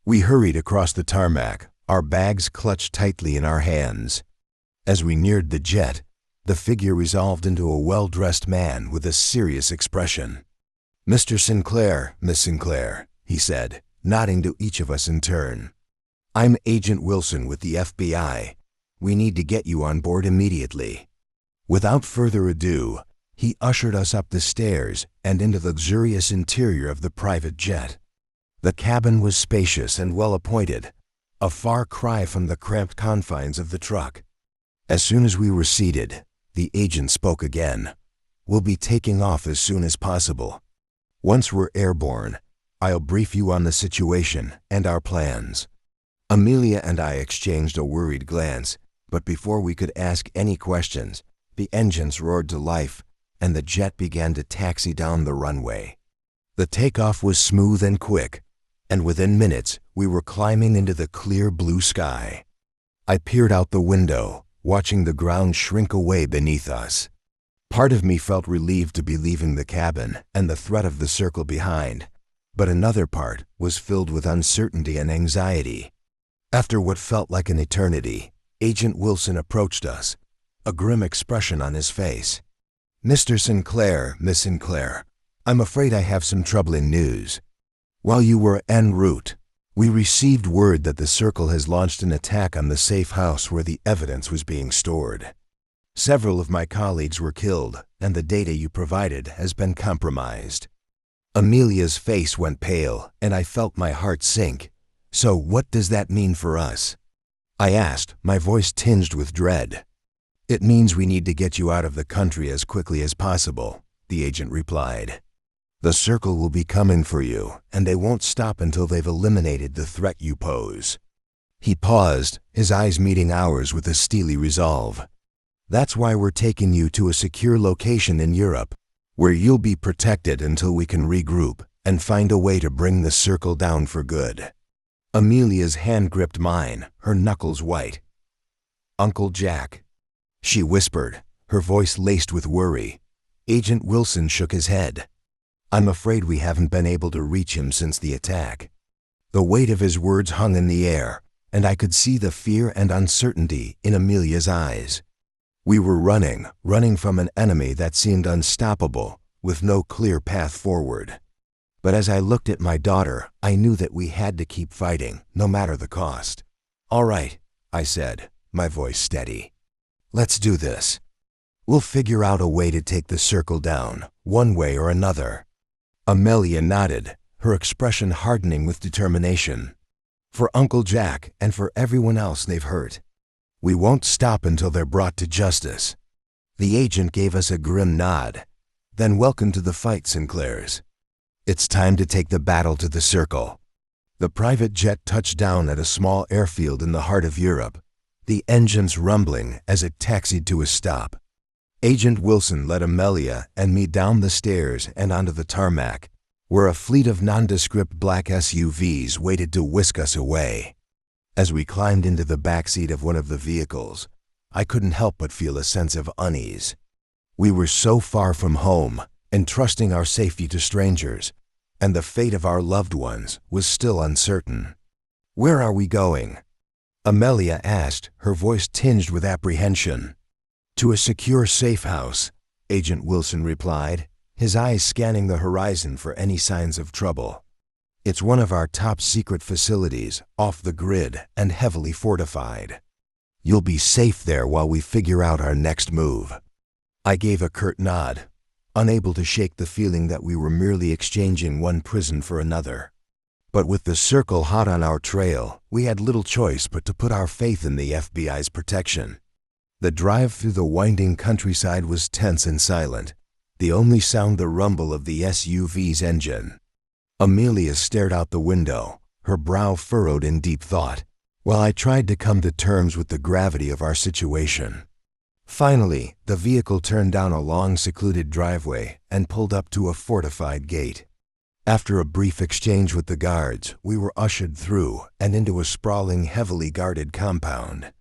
We hurried across the tarmac, our bags clutched tightly in our hands. As we neared the jet, the figure resolved into a well-dressed man with a serious expression. "Mr. Sinclair, Miss Sinclair," he said, nodding to each of us in turn. "I'm Agent Wilson with the FBI. We need to get you on board immediately." Without further ado, he ushered us up the stairs and into the luxurious interior of the private jet. The cabin was spacious and well-appointed, a far cry from the cramped confines of the truck. As soon as we were seated, the agent spoke again. "We'll be taking off as soon as possible. Once we're airborne, I'll brief you on the situation and our plans." Amelia and I exchanged a worried glance, but before we could ask any questions, the engines roared to life and the jet began to taxi down the runway. The takeoff was smooth and quick, and within minutes we were climbing into the clear blue sky. I peered out the window, watching the ground shrink away beneath us. Part of me felt relieved to be leaving the cabin and the threat of the circle behind, but another part was filled with uncertainty and anxiety. After what felt like an eternity, Agent Wilson approached us, a grim expression on his face. "Mr. Sinclair, Miss Sinclair, I'm afraid I have some troubling news. While you were en route, we received word that the Circle has launched an attack on the safe house where the evidence was being stored. Several of my colleagues were killed, and the data you provided has been compromised." Amelia's face went pale, and I felt my heart sink. "So what does that mean for us?" I asked, my voice tinged with dread. "It means we need to get you out of the country as quickly as possible," the agent replied. "The Circle will be coming for you, and they won't stop until they've eliminated the threat you pose." He paused, his eyes meeting ours with a steely resolve. "That's why we're taking you to a secure location in Europe, where you'll be protected until we can regroup and find a way to bring the Circle down for good." Amelia's hand gripped mine, her knuckles white. "Uncle Jack," she whispered, her voice laced with worry. Agent Wilson shook his head. "I'm afraid we haven't been able to reach him since the attack." The weight of his words hung in the air, and I could see the fear and uncertainty in Amelia's eyes. We were running from an enemy that seemed unstoppable, with no clear path forward. But as I looked at my daughter, I knew that we had to keep fighting, no matter the cost. "All right," I said, my voice steady. "Let's do this. We'll figure out a way to take the Circle down, one way or another." Amelia nodded, her expression hardening with determination. "For Uncle Jack and for everyone else they've hurt." We won't stop until they're brought to justice." The agent gave us a grim nod. "Then welcome to the fight, Sinclairs. It's time to take the battle to the circle." The private jet touched down at a small airfield in the heart of Europe, the engines rumbling as it taxied to a stop. Agent Wilson led Amelia and me down the stairs and onto the tarmac, where a fleet of nondescript black SUVs waited to whisk us away. As we climbed into the backseat of one of the vehicles, I couldn't help but feel a sense of unease. We were so far from home, entrusting our safety to strangers, and the fate of our loved ones was still uncertain. "Where are we going?" Amelia asked, her voice tinged with apprehension. "To a secure safe house," Agent Wilson replied, his eyes scanning the horizon for any signs of trouble. "It's one of our top-secret facilities, off the grid and heavily fortified. You'll be safe there while we figure out our next move." I gave a curt nod, unable to shake the feeling that we were merely exchanging one prison for another. But with the circle hot on our trail, we had little choice but to put our faith in the FBI's protection. The drive through the winding countryside was tense and silent, the only sound the rumble of the SUV's engine. Amelia stared out the window, her brow furrowed in deep thought, while I tried to come to terms with the gravity of our situation. Finally, the vehicle turned down a long, secluded driveway and pulled up to a fortified gate. After a brief exchange with the guards, we were ushered through and into a sprawling, heavily guarded compound.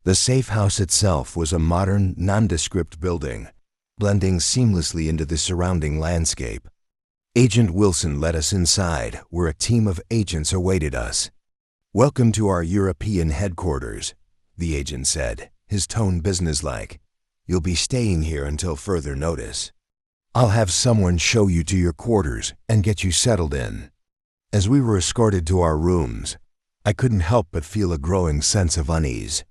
The safe house itself was a modern, nondescript building, blending seamlessly into the surrounding landscape. Agent Wilson led us inside, where a team of agents awaited us. "Welcome to our European headquarters," the agent said, his tone businesslike. "You'll be staying here until further notice. I'll have someone show you to your quarters and get you settled in." As we were escorted to our rooms, I couldn't help but feel a growing sense of unease.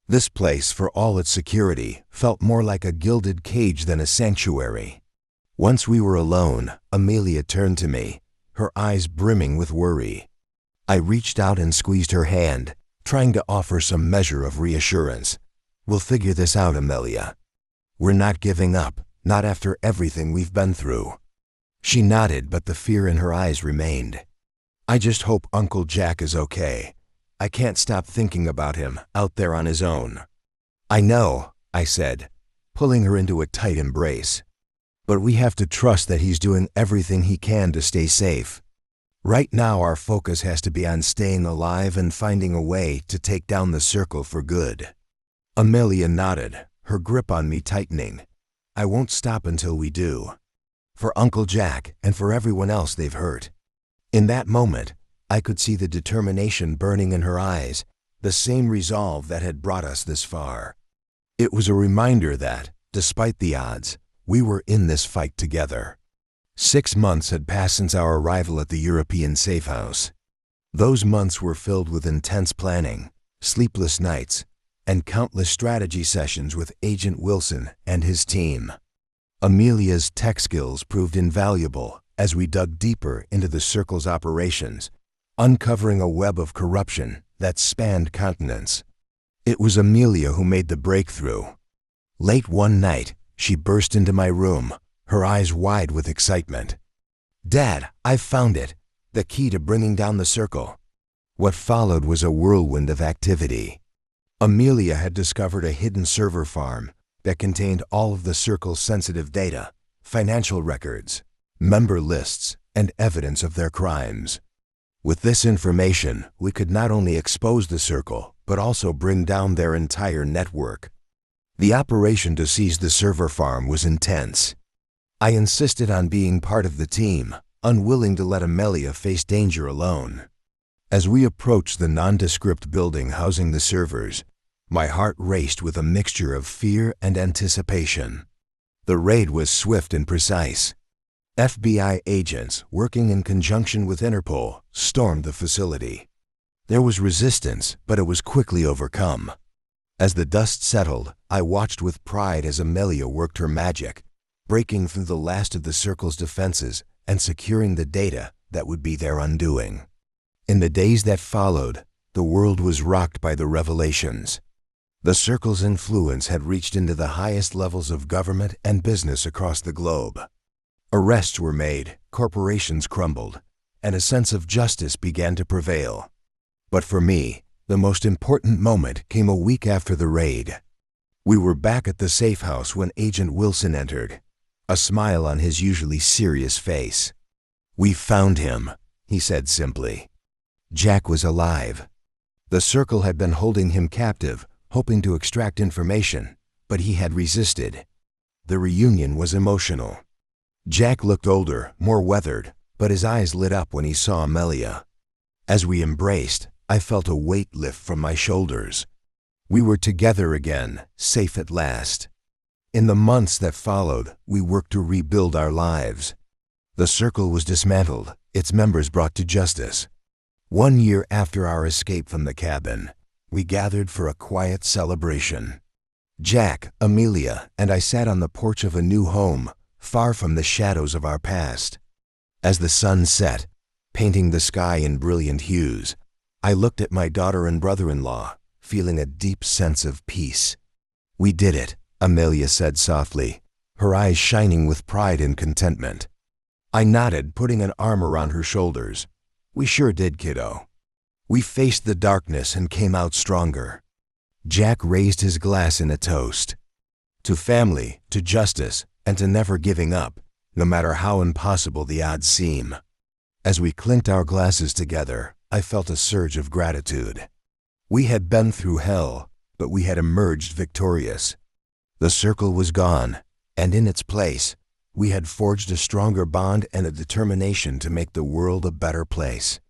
This place, for all its security, felt more like a gilded cage than a sanctuary. Once we were alone, Amelia turned to me, her eyes brimming with worry. I reached out and squeezed her hand, trying to offer some measure of reassurance. "We'll figure this out, Amelia. We're not giving up, not after everything we've been through." She nodded, but the fear in her eyes remained. "I just hope Uncle Jack is okay. I can't stop thinking about him out there on his own." "I know," I said, pulling her into a tight embrace. "But we have to trust that he's doing everything he can to stay safe. Right now our focus has to be on staying alive and finding a way to take down the circle for good." Amelia nodded, her grip on me tightening. "I won't stop until we do. For Uncle Jack and for everyone else they've hurt." In that moment, I could see the determination burning in her eyes, the same resolve that had brought us this far. It was a reminder that, despite the odds, we were in this fight together. 6 months had passed since our arrival at the European safe house. Those months were filled with intense planning, sleepless nights, and countless strategy sessions with Agent Wilson and his team. Amelia's tech skills proved invaluable as we dug deeper into the circle's operations, uncovering a web of corruption that spanned continents. It was Amelia who made the breakthrough. Late one night, she burst into my room, her eyes wide with excitement. "Dad, I've found it, the key to bringing down the circle." What followed was a whirlwind of activity. Amelia had discovered a hidden server farm that contained all of the circle's sensitive data, financial records, member lists, and evidence of their crimes. With this information, we could not only expose the circle, but also bring down their entire network. The operation to seize the server farm was intense. I insisted on being part of the team, unwilling to let Amelia face danger alone. As we approached the nondescript building housing the servers, my heart raced with a mixture of fear and anticipation. The raid was swift and precise. FBI agents, working in conjunction with Interpol, stormed the facility. There was resistance, but it was quickly overcome. As the dust settled, I watched with pride as Amelia worked her magic, breaking through the last of the circle's defenses and securing the data that would be their undoing. In the days that followed, the world was rocked by the revelations. The circle's influence had reached into the highest levels of government and business across the globe. Arrests were made, corporations crumbled, and a sense of justice began to prevail. But for me, the most important moment came a week after the raid. We were back at the safe house when Agent Wilson entered, a smile on his usually serious face. "We found him," he said simply. Jack was alive. The circle had been holding him captive, hoping to extract information, but he had resisted. The reunion was emotional. Jack looked older, more weathered, but his eyes lit up when he saw Amelia. As we embraced, I felt a weight lift from my shoulders. We were together again, safe at last. In the months that followed, we worked to rebuild our lives. The circle was dismantled, its members brought to justice. 1 year after our escape from the cabin, we gathered for a quiet celebration. Jack, Amelia, and I sat on the porch of a new home, far from the shadows of our past. As the sun set, painting the sky in brilliant hues, I looked at my daughter and brother-in-law, feeling a deep sense of peace. "We did it," Amelia said softly, her eyes shining with pride and contentment. I nodded, putting an arm around her shoulders. "We sure did, kiddo. We faced the darkness and came out stronger." Jack raised his glass in a toast. To family, to justice, and to never giving up, no matter how impossible the odds seem. As we clinked our glasses together, I felt a surge of gratitude. We had been through hell, but we had emerged victorious. The circle was gone, and in its place, we had forged a stronger bond and a determination to make the world a better place.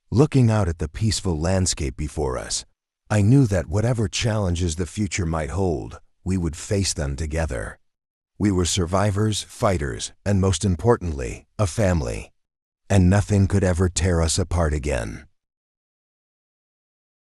Looking out at the peaceful landscape before us, I knew that whatever challenges the future might hold, we would face them together. We were survivors, fighters, and most importantly, a family. And nothing could ever tear us apart again.